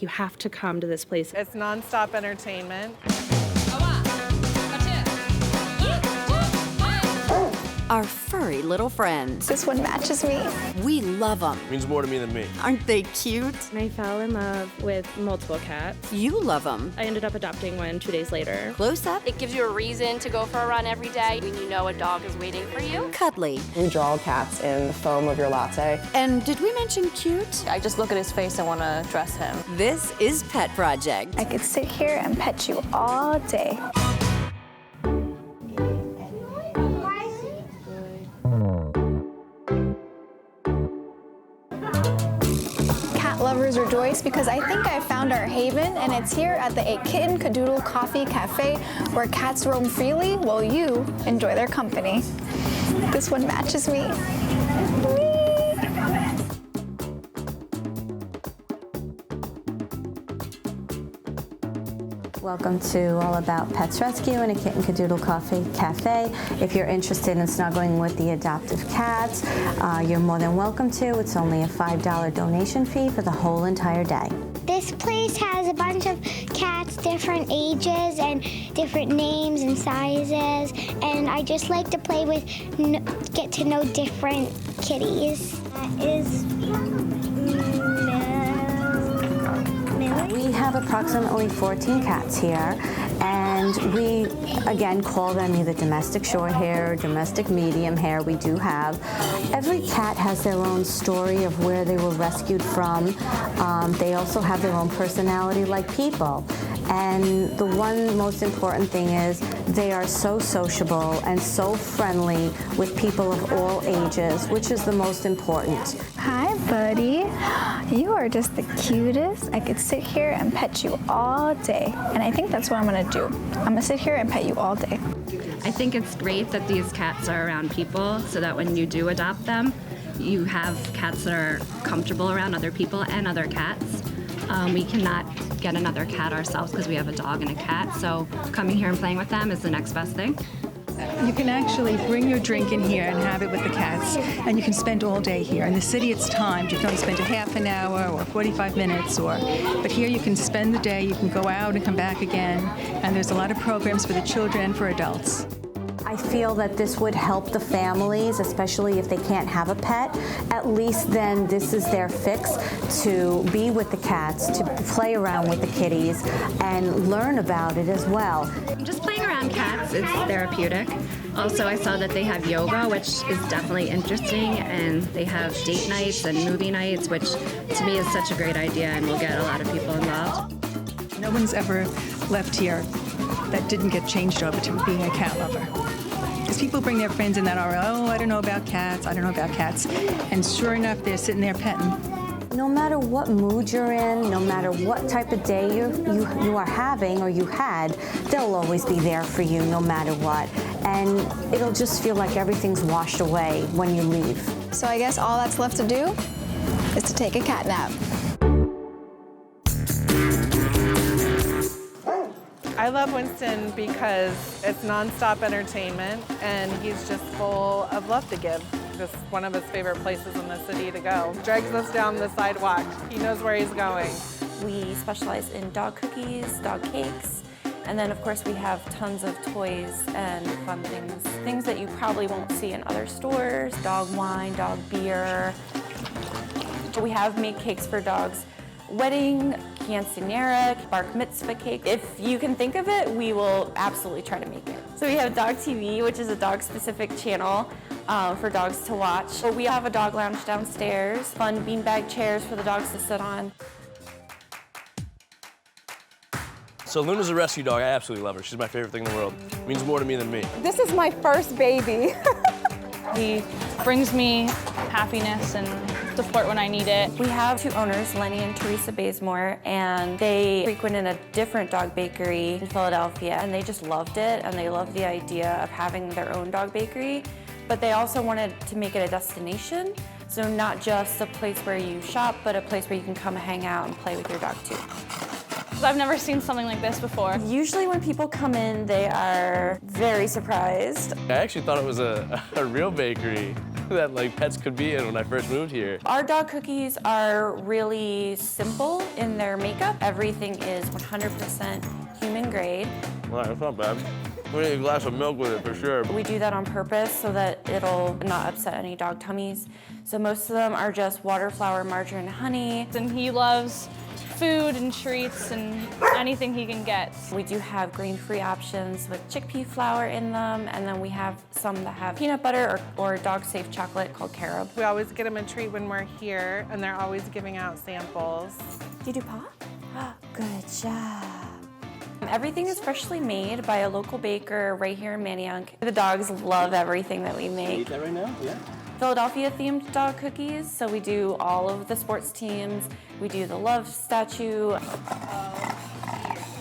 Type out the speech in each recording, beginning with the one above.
You have to come to this place. It's nonstop entertainment. Our furry little friends. This one matches me. We love them. Means more to me than me. Aren't they cute? I fell in love with multiple cats. You love them. I ended up adopting one 2 days later. Close up. It gives you a reason to go for a run every day when you know a dog is waiting for you. Cuddly. We draw cats in the foam of your latte. And did we mention cute? I just look at his face and want to dress him. This is Pet Project. I could sit here and pet you all day. Lovers rejoice because I think I found our haven, and it's here at the A Kitten Cadoodle Coffee Cafe, where cats roam freely while you enjoy their company. This one matches me. Welcome to All About Pets Rescue and a Kitten Cadoodle Coffee Cafe. If you're interested in snuggling with the adoptive cats, you're more than welcome to. It's only a $5 donation fee for the whole entire day. This place has a bunch of cats, different ages and different names and sizes, and I just like to play with, get to know different kitties. That is We have approximately 14 cats here, and we, again, call them either domestic short hair or domestic medium hair. We do have. Every cat has their own story of where they were rescued from. They also have their own personality like people. And the one most important thing is they are so sociable and so friendly with people of all ages, which is the most important. Hi, buddy. You are just the cutest. I could sit here and pet you all day. And I think that's what I'm gonna do. I'm gonna sit here and pet you all day. I think it's great that these cats are around people so that when you do adopt them, you have cats that are comfortable around other people and other cats. We cannot get another cat ourselves because we have a dog and a cat, so coming here and playing with them is the next best thing. You can actually bring your drink in here and have it with the cats, and you can spend all day here. In the city, it's timed. You can only spend a half an hour or 45 minutes, but here you can spend the day. You can go out and come back again, and there's a lot of programs for the children and for adults. I feel that this would help the families, especially if they can't have a pet. At least then this is their fix to be with the cats, to play around with the kitties, and learn about it as well. Just playing around cats is therapeutic. Also, I saw that they have yoga, which is definitely interesting, and they have date nights and movie nights, which to me is such a great idea and will get a lot of people involved. No one's ever left here that didn't get changed over to being a cat lover. Because people bring their friends in that are, oh, I don't know about cats, I don't know about cats. And sure enough, they're sitting there petting. No matter what mood you're in, no matter what type of day you are having or you had, they'll always be there for you no matter what. And it'll just feel like everything's washed away when you leave. So I guess all that's left to do is to take a cat nap. I love Winston because it's nonstop entertainment, and he's just full of love to give. Just one of his favorite places in the city to go. Drags us down the sidewalk. He knows where he's going. We specialize in dog cookies, dog cakes, and then of course we have tons of toys and fun things. Things that you probably won't see in other stores, dog wine, dog beer. We have made cakes for dogs. Wedding, quinceanera, bar mitzvah cake. If you can think of it, we will absolutely try to make it. So we have Dog TV, which is a dog-specific channel for dogs to watch. So we have a dog lounge downstairs, fun beanbag chairs for the dogs to sit on. So Luna's a rescue dog. I absolutely love her. She's my favorite thing in the world. Means more to me than me. This is my first baby. He brings me happiness and support when I need it. We have 2 owners, Lenny and Teresa Bazemore, and they frequented a different dog bakery in Philadelphia, and they just loved it, and they loved the idea of having their own dog bakery, but they also wanted to make it a destination, so not just a place where you shop, but a place where you can come hang out and play with your dog too. I've never seen something like this before. Usually when people come in, they are very surprised. I actually thought it was a real bakery. that like pets could be in when I first moved here. Our dog cookies are really simple in their makeup. Everything is 100% human grade. Wow, that's not bad. We need a glass of milk with it for sure. We do that on purpose so that it'll not upset any dog tummies. So most of them are just water, flour, margarine, honey. And he loves food and treats and anything he can get. We do have grain-free options with chickpea flour in them, and then we have some that have peanut butter or dog-safe chocolate called carob. We always get them a treat when we're here, and they're always giving out samples. Do you do paw? Good job. Everything is freshly made by a local baker right here in Manayunk. The dogs love everything that we make. Eat that right now? Yeah. Philadelphia-themed dog cookies, so we do all of the sports teams. We do the love statue.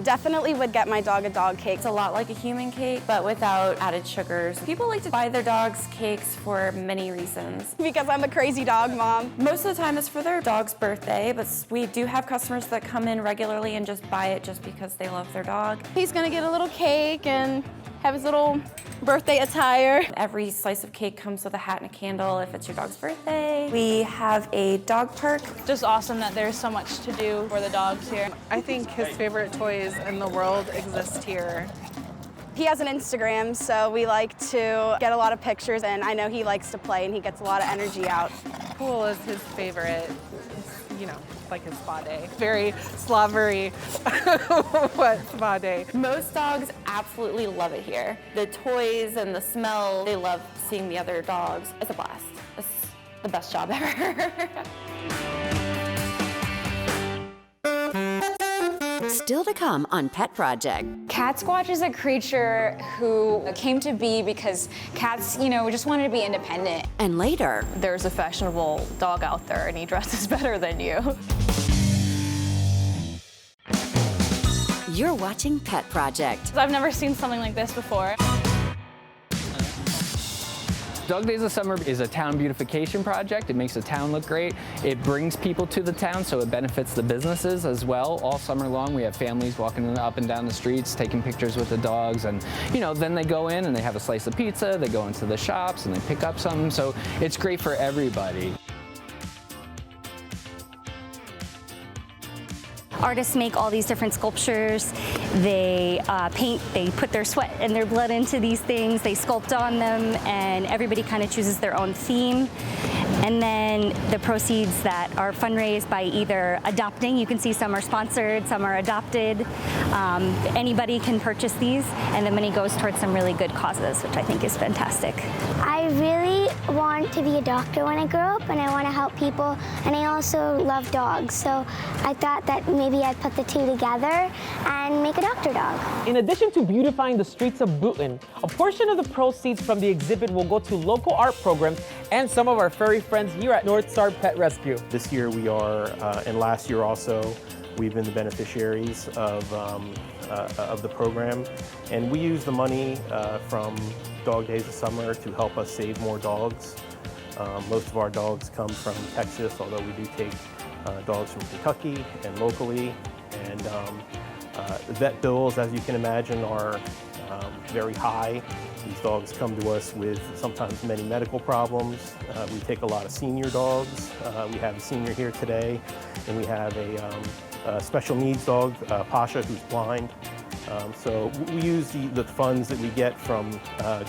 Definitely would get my dog a dog cake. It's a lot like a human cake, but without added sugars. People like to buy their dogs cakes for many reasons. Because I'm a crazy dog mom. Most of the time it's for their dog's birthday, but we do have customers that come in regularly and just buy it just because they love their dog. He's gonna get a little cake and have his little birthday attire. Every slice of cake comes with a hat and a candle if it's your dog's birthday. We have a dog park. Just awesome that there's so much to do for the dogs here. I think his favorite toys in the world exist here. He has an Instagram, so we like to get a lot of pictures, and I know he likes to play and he gets a lot of energy out. Pool is his favorite. It's, you know, like his spa day. Very slobbery wet spa day. Most dogs absolutely love it here. The toys and the smell, they love seeing the other dogs. It's a blast. It's the best job ever. Still to come on Pet Project. Cat Squatch is a creature who came to be because cats, just wanted to be independent. And later, there's a fashionable dog out there and he dresses better than you. You're watching Pet Project. I've never seen something like this before. Dog Days of Summer is a town beautification project. It makes the town look great. It brings people to the town, so it benefits the businesses as well. All summer long, we have families walking up and down the streets, taking pictures with the dogs, and then they go in and they have a slice of pizza, they go into the shops and they pick up something, so it's great for everybody. Artists make all these different sculptures. They paint, they put their sweat and their blood into these things, they sculpt on them, and everybody kind of chooses their own theme. And then the proceeds that are fundraised by either adopting, you can see some are sponsored, some are adopted. Anybody can purchase these, and the money goes towards some really good causes, which I think is fantastic. I really want to be a doctor when I grow up, and I want to help people, and I also love dogs, so I thought that maybe I'd put the two together and make a doctor dog. In addition to beautifying the streets of Brooklyn, a portion of the proceeds from the exhibit will go to local art programs and some of our furry friends here at North Star Pet Rescue. This year we are, and last year also, we've been the beneficiaries of the program, and we use the money from Dog Days of Summer to help us save more dogs. Most of our dogs come from Texas, although we do take dogs from Kentucky and locally, and vet bills, as you can imagine, are very high. These dogs come to us with sometimes many medical problems. We take a lot of senior dogs. We have a senior here today, and we have a special needs dog, Pasha, who's blind. So we use the funds that we get from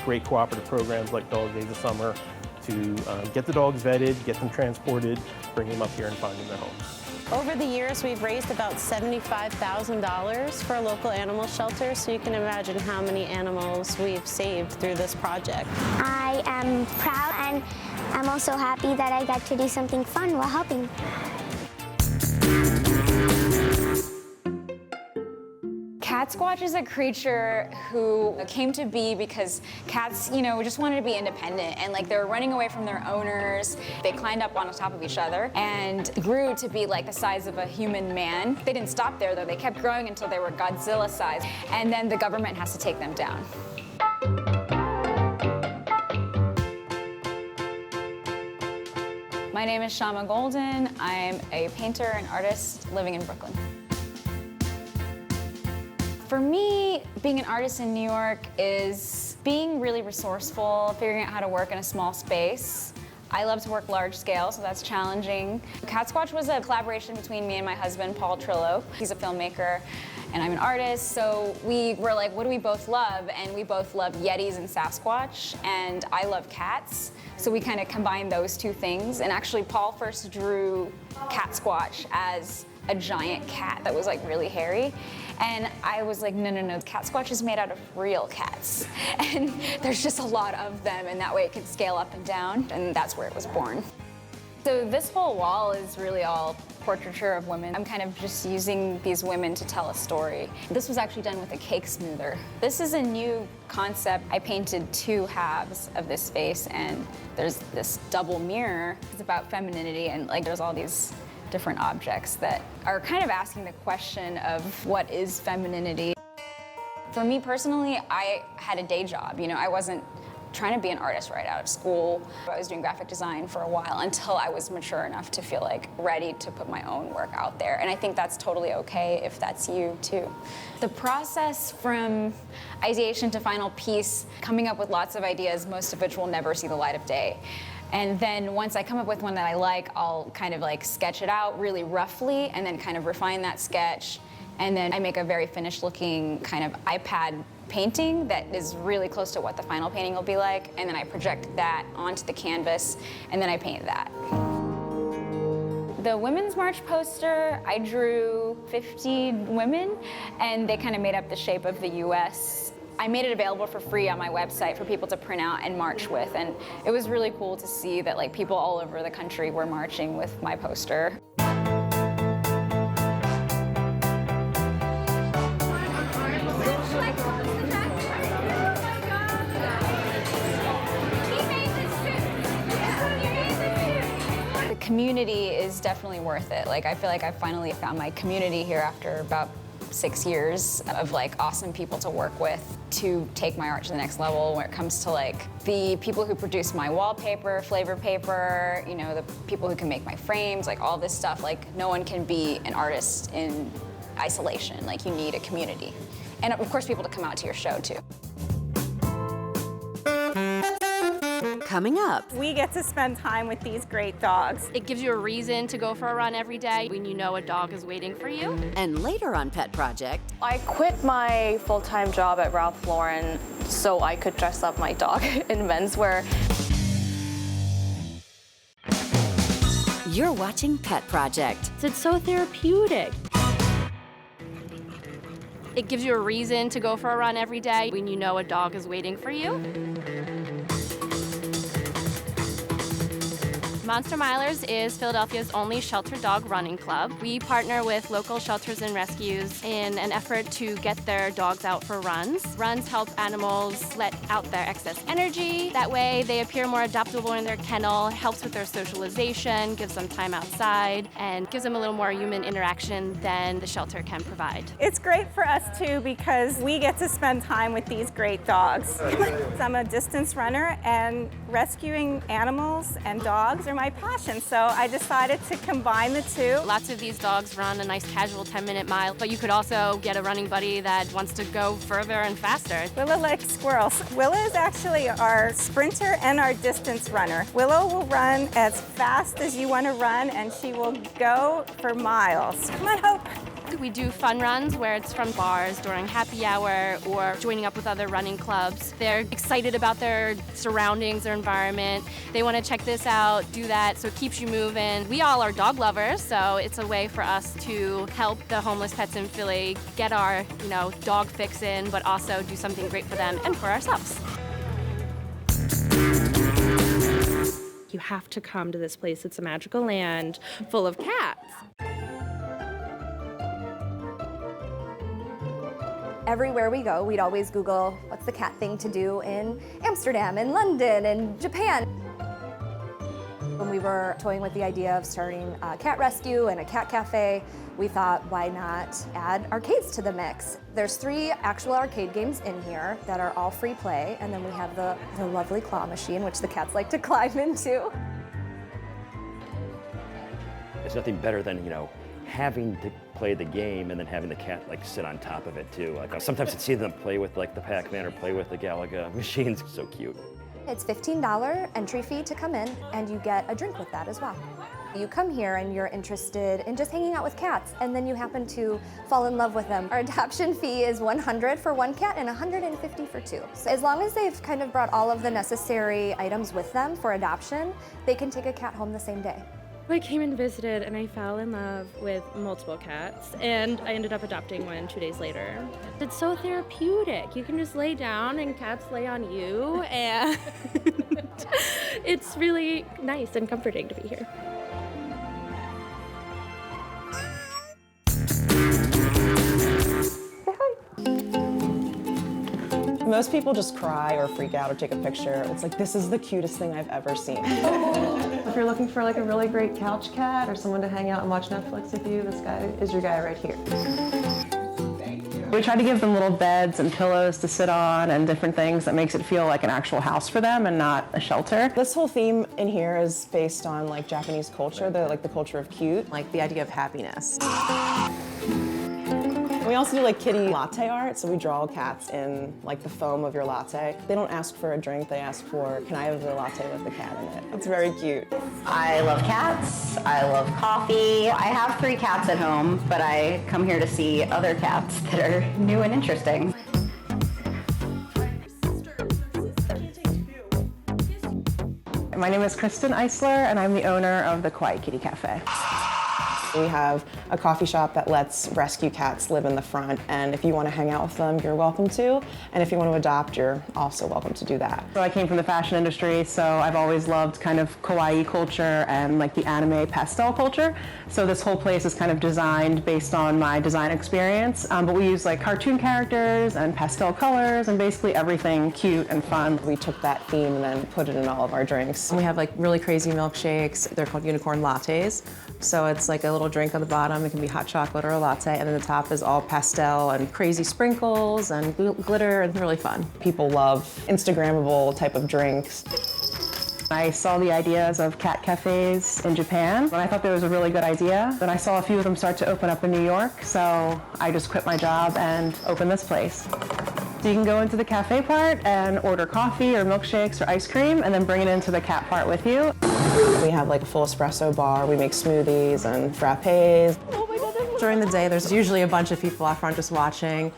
great cooperative programs like Dog Days of Summer to get the dogs vetted, get them transported, bring them up here and find them their homes. Over the years, we've raised about $75,000 for a local animal shelter, so you can imagine how many animals we've saved through this project. I am proud, and I'm also happy that I got to do something fun while helping. Cat Squatch is a creature who came to be because cats, just wanted to be independent, and they were running away from their owners. They climbed up on top of each other and grew to be the size of a human man. They didn't stop there though, they kept growing until they were Godzilla size, and then the government has to take them down. My name is Shama Golden. I'm a painter and artist living in Brooklyn. For me, being an artist in New York is being really resourceful, figuring out how to work in a small space. I love to work large scale, so that's challenging. Cat Squatch was a collaboration between me and my husband, Paul Trillo. He's a filmmaker and I'm an artist, so we were like, what do we both love? And we both love Yetis and Sasquatch, and I love cats. So we kind of combined those two things. And actually, Paul first drew Cat Squatch as a giant cat that was like really hairy. And I was like, no, Cat Squatch is made out of real cats. And there's just a lot of them, and that way it can scale up and down, and that's where it was born. So this whole wall is really all portraiture of women. I'm kind of just using these women to tell a story. This was actually done with a cake smoother. This is a new concept. I painted two halves of this face, and there's this double mirror. It's about femininity, and like there's all these different objects that are kind of asking the question of what is femininity. For me personally, I had a day job. You know, I wasn't trying to be an artist right out of school. I was doing graphic design for a while until I was mature enough to feel like ready to put my own work out there. And I think that's totally okay if that's you too. The process from ideation to final piece, coming up with lots of ideas, most of which will never see the light of day. And then once I come up with one that I like, I'll kind of like sketch it out really roughly and then kind of refine that sketch. And then I make a very finished looking kind of iPad painting that is really close to what the final painting will be like. And then I project that onto the canvas and then I paint that. The Women's March poster, I drew 50 women and they kind of made up the shape of the US. I made it available for free on my website for people to print out and march with, and it was really cool to see that like people all over the country were marching with my poster. The community is definitely worth it. Like I feel like I finally found my community here after about 6 years of like awesome people to work with to take my art to the next level when it comes to like the people who produce my wallpaper, flavor paper, you know, the people who can make my frames, like all this stuff. Like no one can be an artist in isolation. Like you need a community. And of course people to come out to your show too. Coming up. We get to spend time with these great dogs. It gives you a reason to go for a run every day when you know a dog is waiting for you. And later on Pet Project. I quit my full-time job at Ralph Lauren so I could dress up my dog in menswear. You're watching Pet Project. It's so therapeutic. It gives you a reason to go for a run every day when you know a dog is waiting for you. Monster Milers is Philadelphia's only shelter dog running club. We partner with local shelters and rescues in an effort to get their dogs out for runs. Runs help animals let out their excess energy. That way they appear more adaptable in their kennel, helps with their socialization, gives them time outside, and gives them a little more human interaction than the shelter can provide. It's great for us too because we get to spend time with these great dogs. I'm a distance runner and rescuing animals and dogs are my passion, so I decided to combine the two. Lots of these dogs run a nice casual 10-minute mile, but you could also get a running buddy that wants to go further and faster. Willow likes squirrels. Willow is actually our sprinter and our distance runner. Willow will run as fast as you want to run, and she will go for miles. Come on, Hope. We do fun runs where it's from bars during happy hour or joining up with other running clubs. They're excited about their surroundings, their environment. They want to check this out, do that, so it keeps you moving. We all are dog lovers, so it's a way for us to help the homeless pets in Philly get our, dog fix in, but also do something great for them and for ourselves. You have to come to this place. It's a magical land full of cats. Everywhere we go, we'd always Google what's the cat thing to do in Amsterdam and London and Japan. When we were toying with the idea of starting a cat rescue and a cat cafe, we thought, why not add arcades to the mix? There's 3 actual arcade games in here that are all free play, and then we have the lovely claw machine, which the cats like to climb into. There's nothing better than, having to play the game and then having the cat sit on top of it too. Sometimes I'd see them play with the Pac-Man or play with the Galaga machines. So cute. It's $15 entry fee to come in, and you get a drink with that as well. You come here and you're interested in just hanging out with cats, and then you happen to fall in love with them. Our adoption fee is $100 for one cat and $150 for two. So as long as they've kind of brought all of the necessary items with them for adoption, they can take a cat home the same day. I came and visited and I fell in love with multiple cats, and I ended up adopting one 2 days later. It's so therapeutic. You can just lay down and cats lay on you, and it's really nice and comforting to be here. Most people just cry or freak out or take a picture. It's like, this is the cutest thing I've ever seen. If you're looking for like a really great couch cat or someone to hang out and watch Netflix with you, this guy is your guy right here. We try to give them little beds and pillows to sit on and different things that makes it feel like an actual house for them and not a shelter. This whole theme in here is based on like Japanese culture, the culture of cute. Like the idea of happiness. We also do like kitty latte art, so we draw cats in like the foam of your latte. They don't ask for a drink, they ask for, can I have the latte with the cat in it? It's very cute. I love cats, I love coffee. I have 3 cats at home, but I come here to see other cats that are new and interesting. My name is Kristen Eisler, and I'm the owner of the Kawaii Kitty Cafe. We have a coffee shop that lets rescue cats live in the front, and if you want to hang out with them, you're welcome to, and if you want to adopt, you're also welcome to do that. So I came from the fashion industry, so I've always loved kind of kawaii culture and like the anime pastel culture. So this whole place is kind of designed based on my design experience, but we use like cartoon characters and pastel colors and basically everything cute and fun. We took that theme and then put it in all of our drinks. We have like really crazy milkshakes. They're called unicorn lattes. So it's like a little drink on the bottom. It can be hot chocolate or a latte, and then the top is all pastel and crazy sprinkles and glitter, and really fun. People love Instagrammable type of drinks. I saw the ideas of cat cafes in Japan, and I thought that was a really good idea. Then I saw a few of them start to open up in New York, so I just quit my job and opened this place. So you can go into the cafe part and order coffee or milkshakes or ice cream, and then bring it into the cat part with you. We have like a full espresso bar. We make smoothies and frappes. Oh my God, during the day, there's usually a bunch of people out front just watching.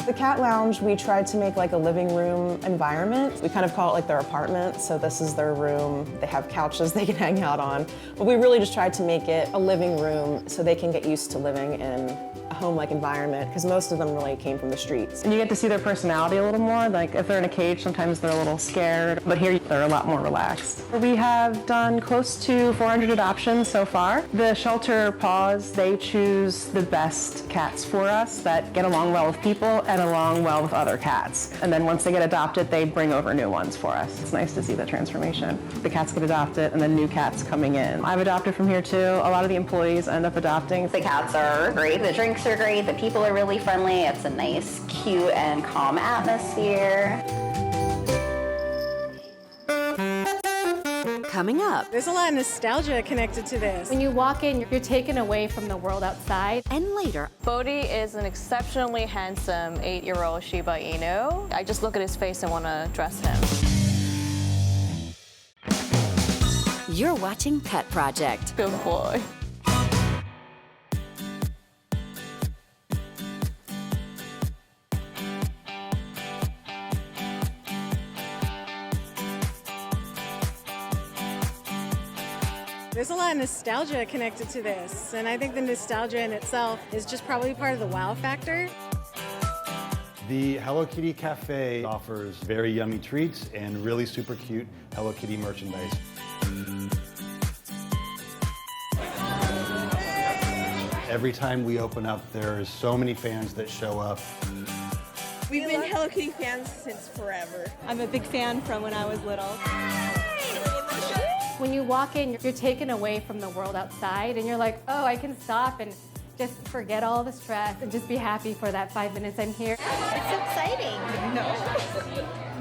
The cat lounge, we tried to make like a living room environment. We kind of call it like their apartment, so this is their room. They have couches they can hang out on. But we really just tried to make it a living room so they can get used to living in a home-like environment, because most of them really came from the streets. And you get to see their personality a little more. Like if they're in a cage, sometimes they're a little scared, but here they're a lot more relaxed. We have done close to 400 adoptions so far. The shelter paws, they choose the best cats for us that get along well with people and along well with other cats. And then once they get adopted, they bring over new ones for us. It's nice to see the transformation. The cats get adopted and then new cats coming in. I've adopted from here too. A lot of the employees end up adopting. The cats are great, the drinks are great, the people are really friendly. It's a nice, cute, and calm atmosphere. Coming up. There's a lot of nostalgia connected to this. When you walk in, you're taken away from the world outside. And later. Bodhi is an exceptionally handsome 8-year-old Shiba Inu. I just look at his face and want to dress him. You're watching Pet Project. Good boy. There's a lot of nostalgia connected to this, and I think the nostalgia in itself is just probably part of the wow factor. The Hello Kitty Cafe offers very yummy treats and really super cute Hello Kitty merchandise. Every time we open up, there's so many fans that show up. We've been Hello Kitty fans since forever. I'm a big fan from when I was little. When you walk in, you're taken away from the world outside, and you're like, oh, I can stop and just forget all the stress and just be happy for that 5 minutes I'm here. It's exciting. No.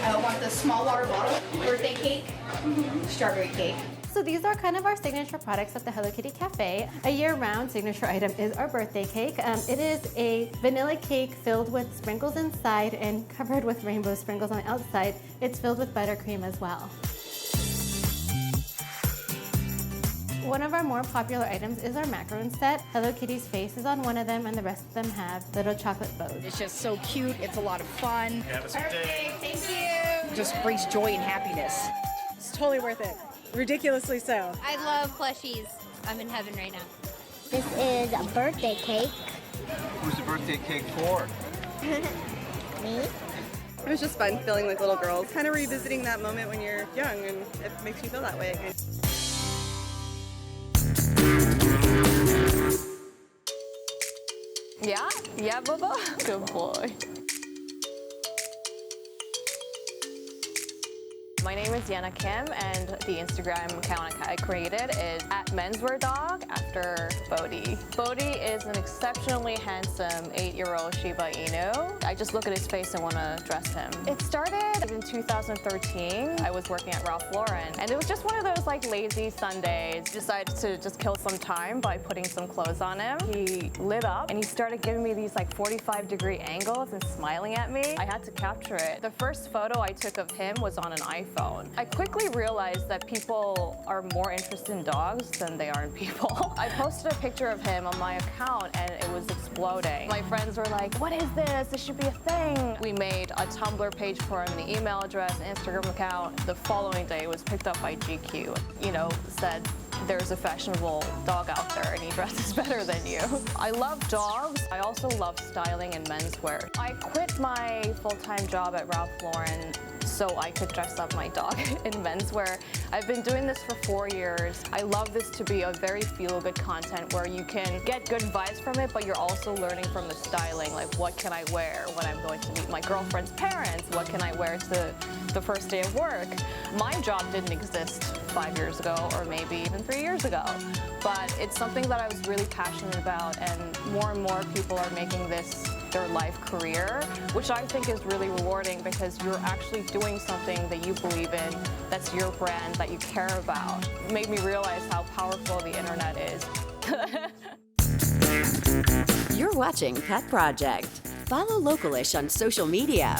I want the small water bottle, birthday cake, strawberry cake. So these are kind of our signature products at the Hello Kitty Cafe. A year-round signature item is our birthday cake. It is a vanilla cake filled with sprinkles inside and covered with rainbow sprinkles on the outside. It's filled with buttercream as well. One of our more popular items is our macaroon set. Hello Kitty's face is on one of them and the rest of them have little chocolate bows. It's just so cute. It's a lot of fun. Have a good day. Thank you. Just brings joy and happiness. It's totally worth it. Ridiculously so. I love plushies. I'm in heaven right now. This is a birthday cake. Who's the birthday cake for? Me? It was just fun feeling like little girls, kind of revisiting that moment when you're young, and it makes you feel that way again. Yeah, Bubba. Good boy. My name is Yana Kim, and the Instagram account I created is @mensweardog after Bodhi. Bodhi is an exceptionally handsome 8-year-old Shiba Inu. I just look at his face and want to dress him. It started in 2013. I was working at Ralph Lauren, and it was just one of those like lazy Sundays. Decided to just kill some time by putting some clothes on him. He lit up, and he started giving me these like 45-degree angles and smiling at me. I had to capture it. The first photo I took of him was on an iPhone. I quickly realized that people are more interested in dogs than they are in people. I posted a picture of him on my account and it was exploding. My friends were like, what is this? This should be a thing. We made a Tumblr page for him, the email address, Instagram account. The following day it was picked up by GQ. You know, said, there's a fashionable dog out there and he dresses better than you. I love dogs. I also love styling and menswear. I quit my full-time job at Ralph Lauren so I could dress up my dog in menswear. I've been doing this for 4 years. I love this to be a very feel-good content where you can get good vibes from it, but you're also learning from the styling, like what can I wear when I'm going to meet my girlfriend's parents? What can I wear to the first day of work? My job didn't exist 5 years ago or maybe even 3 years ago, but it's something that I was really passionate about, and more people are making this their life career, which I think is really rewarding because you're actually doing something that you believe in, that's your brand, that you care about. It made me realize how powerful the internet is. You're watching Pet Project. Follow Localish on social media.